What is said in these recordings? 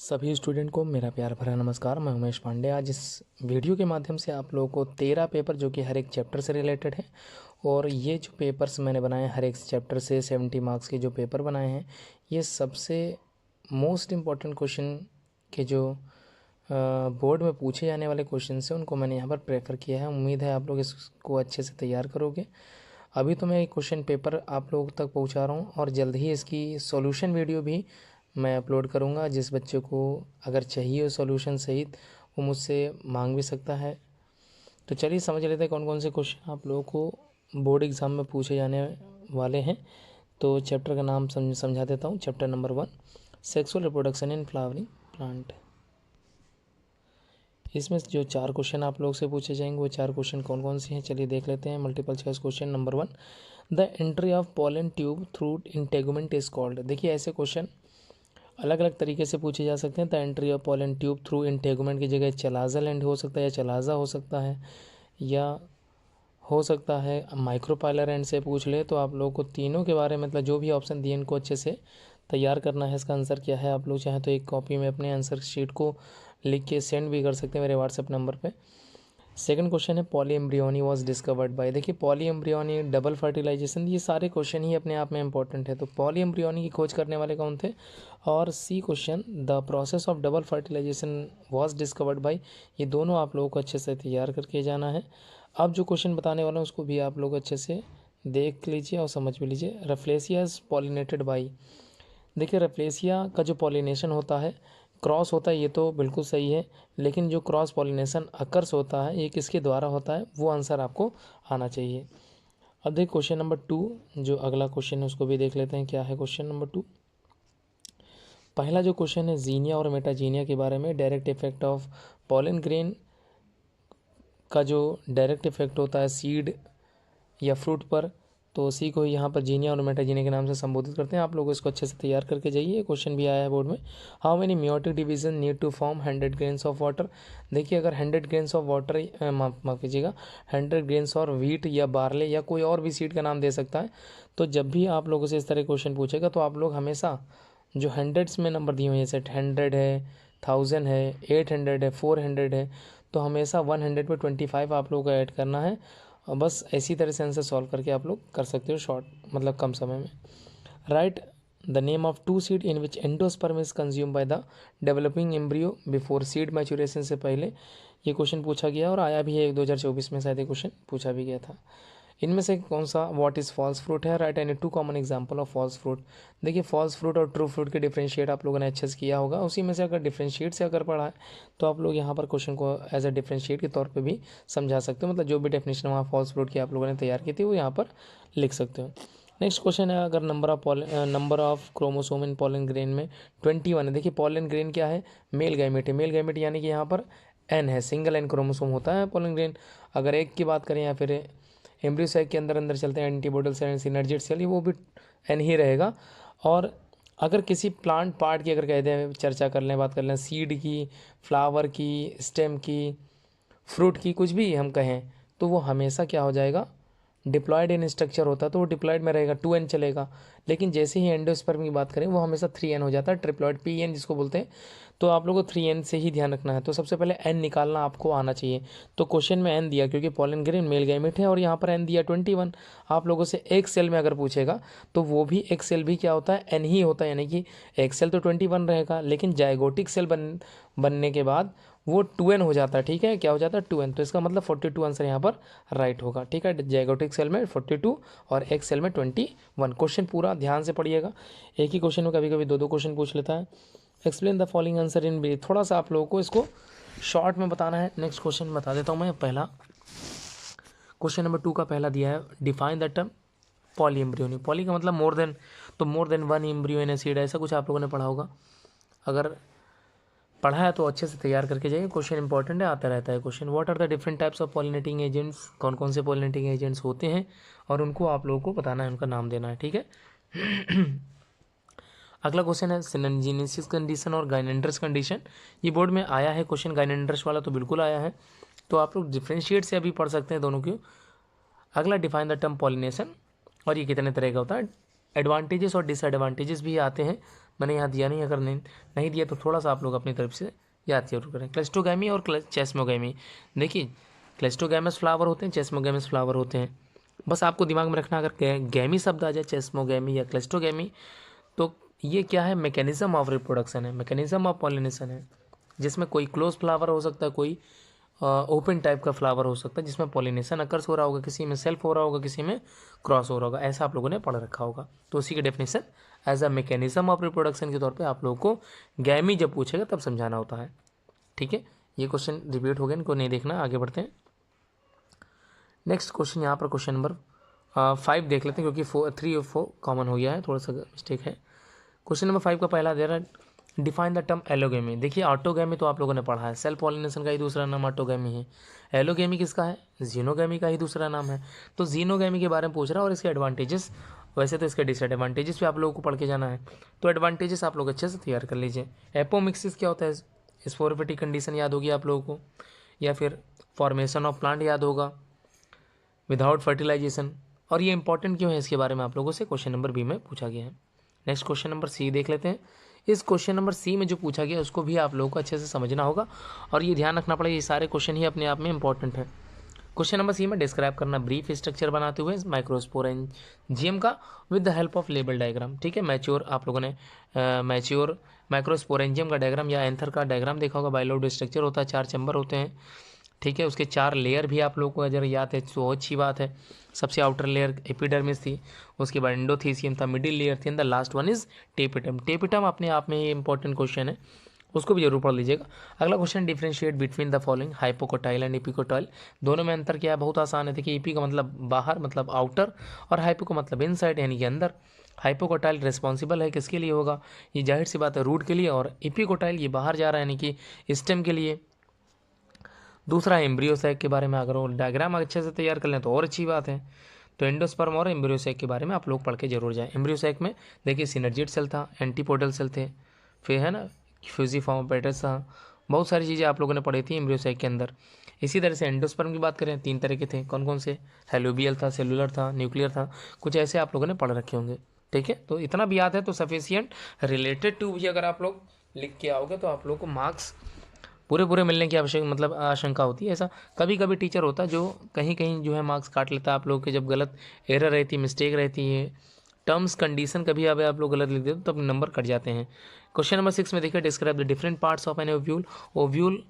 सभी स्टूडेंट को मेरा प्यार भरा नमस्कार। मैं उमेश पांडे। आज इस वीडियो के माध्यम से आप लोगों को 13 पेपर जो कि हर एक चैप्टर से रिलेटेड है, और ये जो पेपर्स मैंने बनाए हर एक चैप्टर से 70 मार्क्स के जो पेपर बनाए हैं, ये सबसे मोस्ट इम्पॉर्टेंट क्वेश्चन के जो बोर्ड में पूछे जाने वाले क्वेश्चन से उनको मैंने यहाँ पर प्रेफर किया है। उम्मीद है आप लोग इसको अच्छे से तैयार करोगे। अभी तो मैं एक क्वेश्चन पेपर आप लोगों तक पहुँचा रहा हूँ और जल्द ही इसकी सॉल्यूशन वीडियो भी मैं अपलोड करूँगा। जिस बच्चे को अगर चाहिए हो सॉल्यूशन सहित, वो मुझसे मांग भी सकता है। तो चलिए समझ लेते हैं कौन कौन से क्वेश्चन आप लोगों को बोर्ड एग्ज़ाम में पूछे जाने वाले हैं। तो चैप्टर का नाम समझा देता हूँ। Chapter number 1, sexual reproduction in flowering plant. इसमें जो 4 क्वेश्चन आप लोग से पूछे जाएंगे, वो 4 क्वेश्चन कौन कौन से हैं चलिए देख लेते हैं। Multiple choice question number 1, the entry of pollen tube through integument is called. देखिए ऐसे क्वेश्चन अलग अलग तरीके से पूछे जा सकते हैं। The entry of pollen tube through integument की जगह चलाज़ल एंड हो सकता है, या चलाज़ा हो सकता है, या हो सकता है माइक्रोपाइलर एंड से पूछ ले। तो आप लोगों को तीनों के बारे में, मतलब जो भी ऑप्शन दिए इनको अच्छे से तैयार करना है। इसका आंसर क्या है आप लोग चाहें तो एक कॉपी में अपने आंसर शीट को लिख के सेंड भी कर सकते हैं मेरे व्हाट्सएप नंबर पे। सेकंड क्वेश्चन है poly embryony was discovered bye. देखिए पॉली एम्ब्रियोनी, डबल फर्टिलाइजेशन, ये सारे क्वेश्चन ही अपने आप में इंपॉर्टेंट है। तो पॉली एम्ब्रियोनी की खोज करने वाले कौन थे। और C question, the process of double fertilization was discovered by. ये दोनों आप लोगों को अच्छे से तैयार करके जाना है। अब जो क्वेश्चन बताने वाला हूँ उसको भी आप लोग अच्छे से देख लीजिए और समझ भी लीजिए। रफ्लेसिया इज पॉलिनेटेड बाई। देखिए रफ्लेसिया का जो पॉलिनेशन होता है, क्रॉस होता है, ये तो बिल्कुल सही है, लेकिन जो क्रॉस पॉलिनेशन अकर्स होता है ये किसके द्वारा होता है, वो आंसर आपको आना चाहिए। अब देखिए क्वेश्चन नंबर 2, जो अगला क्वेश्चन है उसको भी देख लेते हैं क्या है क्वेश्चन नंबर 2। पहला जो क्वेश्चन है जीनिया और मेटाजीनिया के बारे में। Direct effect of pollen grain का जो डायरेक्ट इफेक्ट होता है सीड या फ्रूट पर, तो उसी को यहाँ पर जीनिया और मेटाजीनिया के नाम से संबोधित करते हैं। आप लोग इसको अच्छे से तैयार करके जाइए। क्वेश्चन भी आया है बोर्ड में। How many meiotic division need to form 100 grains of water. देखिए अगर 100 ग्रेन्स ऑफ वाटर, माफ़ कीजिएगा, 100 ग्रेन्स और व्हीट या बार्ले या कोई और भी सीड का नाम दे सकता है। तो जब भी आप लोगों से इस तरह क्वेश्चन पूछेगा तो आप लोग हमेशा जो हंड्रेड्स में नंबर दिए हुए हैं, जैसे 100 है, 1000 है, 800 है, 400 है, तो हमेशा 100 पे 25 आप लोगों को ऐड करना है। और बस ऐसी तरह से आंसर सॉल्व करके आप लोग कर सकते हो शॉर्ट, मतलब कम समय में। Right the name of 2 seed in which endosperm is consume by the developing embryo before seed maturation. से पहले ये क्वेश्चन पूछा गया और आया भी है 2024 में, शायद ये क्वेश्चन पूछा भी गया था। इनमें से कौन सा व्हाट इज़ फॉल्स फ्रूट है। Right any 2 common example of false fruit. देखिए फॉल्स फ्रूट और ट्रू फ्रूट के डिफरेंशिएट आप लोगों ने अच्छे से किया होगा। उसी में से अगर डिफरेंशिएट से अगर पढ़ा है तो आप लोग यहाँ पर क्वेश्चन को एज ए डिफरेंशिएट के तौर पे भी समझा सकते हो। मतलब जो भी डेफिनेशन वहाँ फॉल्स फ्रूट की आप लोगों ने तैयार की थी वो यहाँ पर लिख सकते हो। नेक्स्ट क्वेश्चन है, अगर number of chromosome in pollen grain में 21 है। देखिए पॉलन ग्रेन क्या है, मेल गैमेट है। मेल गैमेट यानी कि यहाँ पर एन है, सिंगल एन क्रोमोसोम होता है पॉलन ग्रेन। अगर एक की बात करें या फिर एम्ब्रियो सैक के अंदर चलते हैं एंटीबोडल सेल, सिनर्जिड सेल, वो भी एन ही रहेगा। और अगर किसी प्लांट पार्ट की अगर कहते हैं चर्चा कर लें, बात कर लें सीड की, फ्लावर की, स्टेम की, फ्रूट की, कुछ भी हम कहें, तो वो हमेशा क्या हो जाएगा, डिप्लॉयड इन स्ट्रक्चर होता है, तो वो डिप्लॉयड में रहेगा, 2n चलेगा। लेकिन जैसे ही एंडोस्पर्म की बात करें वो हमेशा 3n हो जाता है, ट्रिप्लॉयड pn जिसको बोलते हैं। तो आप लोगों को 3n से ही ध्यान रखना है। तो सबसे पहले n निकालना आपको आना चाहिए। तो क्वेश्चन में n दिया क्योंकि पॉलन ग्रेन मेल गैमेट है, और यहाँ पर n दिया 21। आप लोगों से एक सेल में अगर पूछेगा तो वो भी एक सेल भी क्या होता है, n ही होता है, यानी कि एक सेल तो 21 रहेगा, लेकिन जाइगोटिक सेल बनने के बाद वो 2n हो जाता है। ठीक है, क्या हो जाता है, 2n। तो इसका मतलब 42 आंसर यहाँ पर राइट होगा। ठीक है, जाइगोटिक सेल में 42 और एक सेल में 21। क्वेश्चन पूरा ध्यान से पढ़िएगा। एक ही क्वेश्चन में कभी कभी 2 क्वेश्चन पूछ लेता है। Explain the following answer in brief. थोड़ा सा आप लोगों को इसको शॉर्ट में बताना है। नेक्स्ट क्वेश्चन बता देता हूँ मैं। पहला क्वेश्चन नंबर 2 का पहला दिया है, define the term poly embryony. Poly का मतलब मोर देन, तो more than 1 embryo in a seed, ऐसा कुछ आप लोगों ने पढ़ा होगा। अगर पढ़ा है तो अच्छे से तैयार करके जाइए, क्वेश्चन इंपॉर्टेंट है, आता रहता है question. What are the different types of pollinating agents. कौन कौन से पॉलिनेटिंग एजेंट्स होते हैं और उनको आप लोगों को बताना है, उनका नाम देना है। ठीक है। अगला क्वेश्चन है सिनर्जिनेसिस कंडीशन और गाइनेंडर्स कंडीशन। ये बोर्ड में आया है क्वेश्चन, गाइनेंडर्स वाला तो बिल्कुल आया है, तो आप लोग डिफ्रेंशिएट से अभी पढ़ सकते हैं दोनों की। अगला डिफाइन द टर्म पॉलिनेशन, और ये कितने तरह का होता है। एडवांटेजेस और डिसएडवांटेजेस भी आते हैं, मैंने यहाँ दिया नहीं, अगर नहीं दिया तो थोड़ा सा आप लोग अपनी तरफ से याद जरूर करें। क्लस्टोगैमी और चेस्मोगैमी, देखिए क्लस्टोगैमस फ्लावर होते हैं, चेस्मोगैमस फ्लावर होते हैं। बस आपको दिमाग में रखना, अगर गैमी शब्द आ जाए, चेस्मोगैमी या क्लस्टोगैमी, तो ये क्या है, मैकेनिज्म ऑफ रिप्रोडक्शन है, मैकेनिज्म ऑफ पॉलिनेशन है, जिसमें कोई क्लोज फ्लावर हो सकता है, कोई ओपन टाइप का फ्लावर हो सकता है, जिसमें पॉलिनेशन अकर्स हो रहा होगा, किसी में सेल्फ हो रहा होगा, किसी में क्रॉस हो रहा होगा, ऐसा आप लोगों ने पढ़ रखा होगा। तो उसी की definition as a mechanism of reproduction के तौर पे आप लोगों को गैमी जब पूछेगा तब समझाना होता है। ठीक है, ये क्वेश्चन रिपीट हो गया, इनको नहीं देखना, आगे बढ़ते हैं। नेक्स्ट क्वेश्चन यहाँ पर क्वेश्चन नंबर 5 देख लेते हैं, क्योंकि 3 और 4 कॉमन हो गया है, थोड़ा सा मिस्टेक है। क्वेश्चन नंबर 5 का पहला दे रहा है डिफाइन द टर्म एलोगेमी। देखिए ऑटोगेमी तो आप लोगों ने पढ़ा है, सेल्फ पॉलिनेशन का ही दूसरा नाम ऑटोगेमी है। एलोगेमी किसका है, जीनोगेमी का ही दूसरा नाम है। तो जीनोगेमी के बारे में पूछ रहा है और इसके एडवांटेजेस, वैसे तो इसके डिसएडवांटेजेस भी आप लोगों को पढ़ के जाना है, तो एडवांटेजेस आप लोग अच्छे से तैयार कर लीजिए। एपोमिक्सिस क्या होता है, स्पोरोफिटिक कंडीशन याद होगी आप लोगों को, या फिर फॉर्मेशन ऑफ प्लांट याद होगा विदाउट फर्टिलाइजेशन। और ये इंपॉर्टेंट क्यों है, इसके बारे में आप लोगों से क्वेश्चन नंबर बी में पूछा गया है। नेक्स्ट क्वेश्चन नंबर सी देख लेते हैं। इस क्वेश्चन नंबर सी में जो पूछा गया उसको भी आप लोगों को अच्छे से समझना होगा, और ये ध्यान रखना पड़ेगा, ये सारे क्वेश्चन ही अपने आप में इंपॉर्टेंट है। क्वेश्चन नंबर सी में डिस्क्राइब करना ब्रीफ स्ट्रक्चर बनाते हुए माइक्रोस्पोरेंजियम का with the help of label diagram. ठीक है, मैच्योर आप लोगों ने मैच्योर माइक्रोस्पोरेंजियम का डायग्राम या एंथर का डायग्राम देखा होगा। बाइलोड स्ट्रक्चर होता है, 4 चैम्बर होते हैं। ठीक है, उसके 4 लेयर भी आप लोगों को अगर याद है तो अच्छी बात है। सबसे आउटर लेयर एपिडर्मिस थी, उसके बाद एंडोथीसियम था, मिडिल लेयर थी, and the last one is tapetum. Tapetum अपने आप में ये इंपॉर्टेंट क्वेश्चन है, उसको भी जरूर पढ़ लीजिएगा। अगला question differentiate between the following hypocotyl and epicotyl. दोनों में अंतर क्या है, बहुत आसान है। देखिए ईपी का मतलब बाहर मतलब आउटर, और हाइपो का मतलब इनसाइड यानी कि अंदर। हाइपोकोटाइल रिस्पॉन्सिबल है किसके लिए होगा, ये जाहिर सी बात है रूट के लिए, और इपिकोटाइल ये बाहर जा रहा है यानी कि स्टेम के लिए। दूसरा एम्ब्रियो सैक के बारे में अगर वो डायग्राम अच्छे से तैयार कर लें तो और अच्छी बात है। तो एंडोस्पर्म और एम्ब्रियो सैक के बारे में आप लोग पढ़ के जरूर जाएं। एम्ब्रियो सैक में देखिए सिनर्जिड सेल था, एंटीपोडल सेल थे, फिर है ना फ्यूजिफॉर्म पेटस था, बहुत सारी चीज़ें आप लोगों ने पढ़ी थी एम्ब्रियो सैक के अंदर। इसी तरह से एंडोस्पर्म की बात करें 3 तरह के थे, कौन कौन से, हेलोबियल था, सेलुलर था, न्यूक्लियर था, कुछ ऐसे आप लोगों ने पढ़ रखे होंगे। ठीक है, तो इतना भी याद है तो सफिशियंट। रिलेटेड टू भी अगर आप लोग लिख के आओगे तो आप लोग को मार्क्स पूरे मिलने की आवश्यक मतलब आशंका होती है। ऐसा कभी कभी टीचर होता है जो कहीं कहीं जो है मार्क्स काट लेता है आप लोगों के, जब गलत एरर रहती है, मिस्टेक रहती है, टर्म्स कंडीशन कभी अब आप लोग गलत लिख देते तब नंबर कट जाते हैं। क्वेश्चन नंबर 6 में देखिए describe the different parts of an ovule. Ovule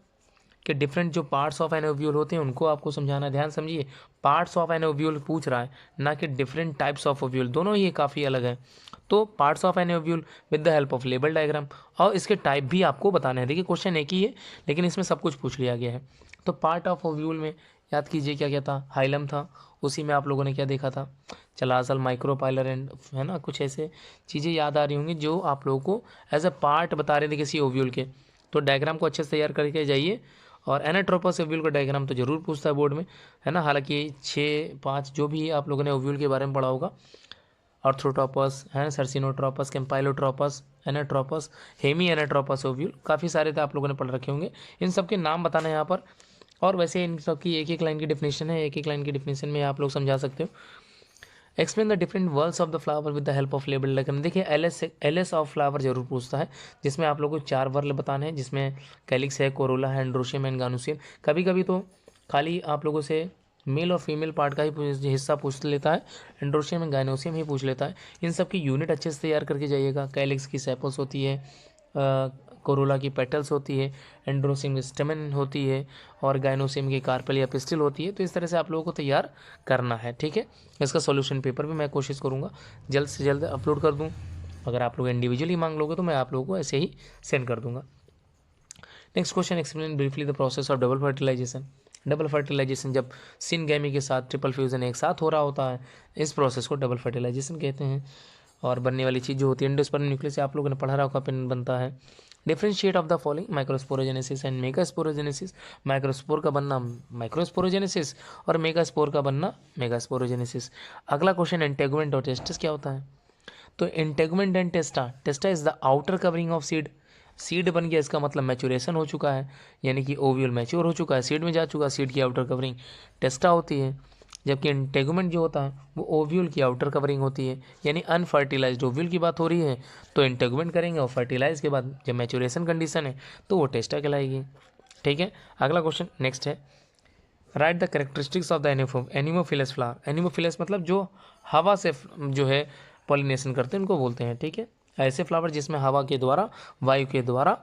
के डिफरेंट जो पार्ट्स ऑफ एन ओव्यूल होते हैं उनको आपको समझाना है। ध्यान समझिए, पार्ट्स ऑफ एन ओव्यूल पूछ रहा है, ना कि डिफरेंट टाइप्स ऑफ ओव्यूल, दोनों ही काफ़ी अलग है। तो parts of an ovule with the help of label diagram, और इसके टाइप भी आपको बताने हैं। देखिए क्वेश्चन एक ही है लेकिन इसमें सब कुछ पूछ लिया गया है। तो पार्ट ऑफ ओव्यूल में याद कीजिए क्या क्या था, हाइलम था, उसी में आप लोगों ने क्या देखा था, चलासल, माइक्रोपाइलर एंड है ना, कुछ ऐसे चीज़ें याद आ रही होंगी जो आप लोगों को एज अ पार्ट बता रहे थे किसी ओव्यूल के। तो डायग्राम को अच्छे से तैयार करके जाइए। और एनाट्रोपस ओव्यूल का डायग्राम तो जरूर पूछता है बोर्ड में, है ना। हालांकि 6-5 जो भी आप लोगों ने ओव्यूल के बारे में पढ़ा होगा, ऑर्थ्रोट्रोपस है, सर्सिनोट्रोपस, कैम्पाइलोट्रोपस, एनाट्रोपस, हेमी एनाट्रोपस ओव्यूल, काफ़ी सारे थे आप लोगों ने पढ़ रखे होंगे। इन सब के नाम बताना है यहाँ पर, और वैसे इन सब की एक एक लाइन की डेफिनेशन है, एक एक लाइन की डेफिनेशन में आप लोग समझा सकते हो। Explain the different whorls of the flower with the help of label diagram. देखिए एलएस ऑफ फ्लावर जरूर पूछता है, जिसमें आप लोगों को 4 वर्ल बताने हैं, जिसमें कैलिक्स है, कोरोला है, एंड्रोशियम एंड गानुसियम। कभी कभी तो खाली आप लोगों से मेल और फीमेल पार्ट का ही हिस्सा पूछ लेता है, एंड्रोशियम एंड गाइनोसियम ही पूछ लेता है। इन सब की यूनिट अच्छे से तैयार करके जाइएगा। कैलिक्स की सेपल्स होती है, कोरोला की पेटल्स होती है, एंड्रोसियम की स्टेमन होती है, और गाइनोसियम की कार्पेल या पिस्टिल होती है। तो इस तरह से आप लोगों को तैयार करना है। ठीक है, इसका सॉल्यूशन पेपर भी मैं कोशिश करूँगा जल्द से जल्द अपलोड कर दूँ। अगर आप लोग इंडिविजुअली मांग लोगे तो मैं आप लोगों को ऐसे ही सेंड कर दूँगा। Next question, explain briefly the process of double fertilization. Double fertilization जब सिनगैमी के साथ ट्रिपल फ्यूजन एक साथ हो रहा होता है, इस प्रोसेस को डबल फर्टिलाइजेशन कहते हैं। और बनने वाली चीज़ जो होती है एंडोस्पर्म न्यूक्लियस से आप लोगों ने पढ़ा रहा होगा, पिन बनता है। Differentiate of the following microsporogenesis and megasporogenesis. Microspore का बनना माइक्रोस्पोरोजेनेसिस और मेगास्पोर का बनना मेगास्पोरोजेनेसिस। अगला क्वेश्चन, इंटेगुमेंट और टेस्टस क्या होता है। तो integument and टेस्टा is the outer covering of seed. Seed बन गया, इसका मतलब मैचुरेशन हो चुका है, यानी कि ओव्यूल मैच्योर हो चुका है, सीड में जा चुका है, सीड की आउटर कवरिंग टेस्टा होती है। जबकि इंटेगुमेंट जो होता है वो ओव्यूल की आउटर कवरिंग होती है, यानी अनफर्टिलाइज्ड ओव्यूल की बात हो रही है तो इंटेगुमेंट करेंगे, और फर्टिलाइज के बाद जब मैचुरेशन कंडीशन है तो वो टेस्टा कहलाएगी। ठीक है, अगला क्वेश्चन नेक्स्ट है, right the characteristics of the anemophilous flower. Anemophilous मतलब जो हवा से जो है पॉलिनेशन करते हैं उनको बोलते हैं। ठीक है, ऐसे फ्लावर जिसमें हवा के द्वारा, वायु के द्वारा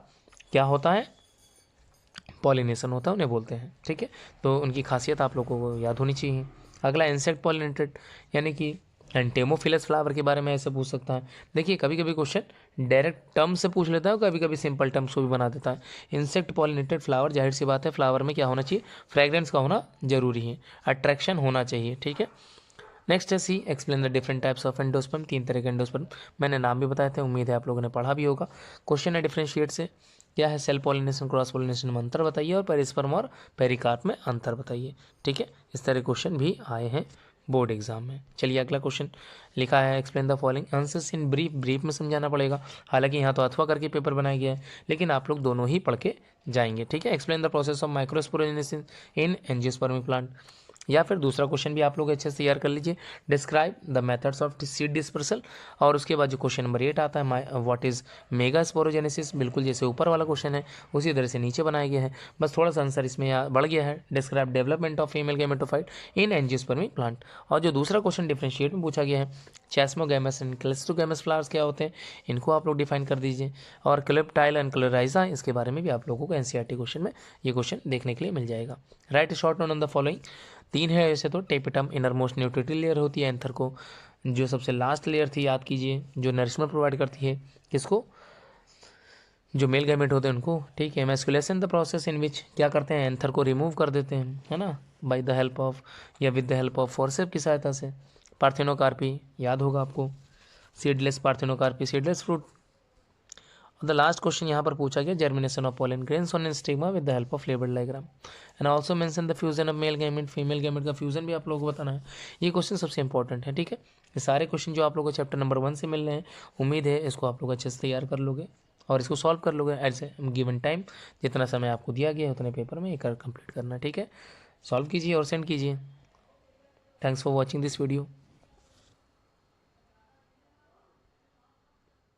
क्या होता है, पॉलिनेशन होता है, उन्हें बोलते हैं। ठीक है, तो उनकी खासियत आप लोगों को याद होनी चाहिए। अगला इंसेक्ट पॉलिनेटेड, यानी कि एंटेमोफिलस फ्लावर के बारे में ऐसे पूछ सकता है। देखिए कभी कभी क्वेश्चन डायरेक्ट टर्म से पूछ लेता है और कभी कभी सिंपल टर्म्स को भी बना देता है। इंसेक्ट पॉलिनेटेड फ्लावर, जाहिर सी बात है फ्लावर में क्या होना चाहिए, फ्रेग्रेंस का होना जरूरी है, अट्रैक्शन होना चाहिए। ठीक है, नेक्स्ट है C, explain the different types of endosperm. 3 तरह के एंडोस्पर्म, मैंने नाम भी बताए थे, उम्मीद है आप लोगों ने पढ़ा भी होगा। क्वेश्चन है डिफरेंशिएट से, क्या है सेल पॉलिनेशन क्रॉस पॉलिनेशन में अंतर बताइए, और पेरिस्पर्म और पेरिकार्प में अंतर बताइए। ठीक है, इस तरह क्वेश्चन भी आए हैं बोर्ड एग्जाम में। चलिए अगला क्वेश्चन लिखा है, explain the following answers in brief. Brief में समझाना पड़ेगा, हालांकि यहाँ तो अथवा करके पेपर बनाया गया है, लेकिन आप लोग दोनों ही पढ़ के जाएंगे। ठीक है, explain the process of microsporogenesis in angiospermic plant, या फिर दूसरा क्वेश्चन भी आप लोग अच्छे से तैयार कर लीजिए, describe the methods of seed dispersal. और उसके बाद जो क्वेश्चन नंबर 8 आता है, व्हाट इज मेगा स्पोरोजेनेसिस, बिल्कुल जैसे ऊपर वाला क्वेश्चन है उसी तरह से नीचे बनाया गया है, बस थोड़ा सा आंसर इसमें बढ़ गया है। Describe development of female gametophyte in angiospermic plant. और जो दूसरा क्वेश्चन डिफरेंशिएट में पूछा गया है, चैस्मोगैमस एंड क्लस्टोगैमस फ्लावर्स क्या होते हैं, इनको आप लोग डिफाइन कर दीजिए। और क्लिप्टाइल एंड क्लोराइजा, इसके बारे में भी आप लोगों को एनसीईआरटी क्वेश्चन में ये क्वेश्चन देखने के लिए मिल जाएगा। Right short note on the following. 3 है ऐसे तो, tapetum inner most nutritive layer होती है एंथर को, जो सबसे लास्ट लेयर थी याद कीजिए, जो नरिशमेंट प्रोवाइड करती है किसको, जो मेल गैमेट होते हैं उनको। ठीक है, मैस्कुलेशन द प्रोसेस इन विच क्या करते हैं, एंथर को रिमूव कर देते हैं, है ना, बाय द हेल्प ऑफ या with the help of forceps की सहायता से। पार्थिनोकार्पी याद होगा आपको, seedless parthenocarpy, seedless fruit. The last question यहाँ पर पूछा गया, germination of pollen grains on stigma with the help of label diagram, and also mention the fusion of male gamete, female gamete का फ्यूजन भी आप लोगों को बताना है। ये क्वेश्चन सबसे इंपॉर्टेंट है। ठीक है, ये सारे क्वेश्चन जो आप लोगों को चैप्टर नंबर 1 से मिल रहे हैं, उम्मीद है इसको आप लोग अच्छे से तैयार कर लोगे और इसको सॉल्व कर लोगे एट ए गिवन टाइम। जितना समय आपको दिया गया है उतने पेपर में ये कंप्लीट करना है। ठीक है, सॉल्व कीजिए और सेंड कीजिए। Thanks for watching this video.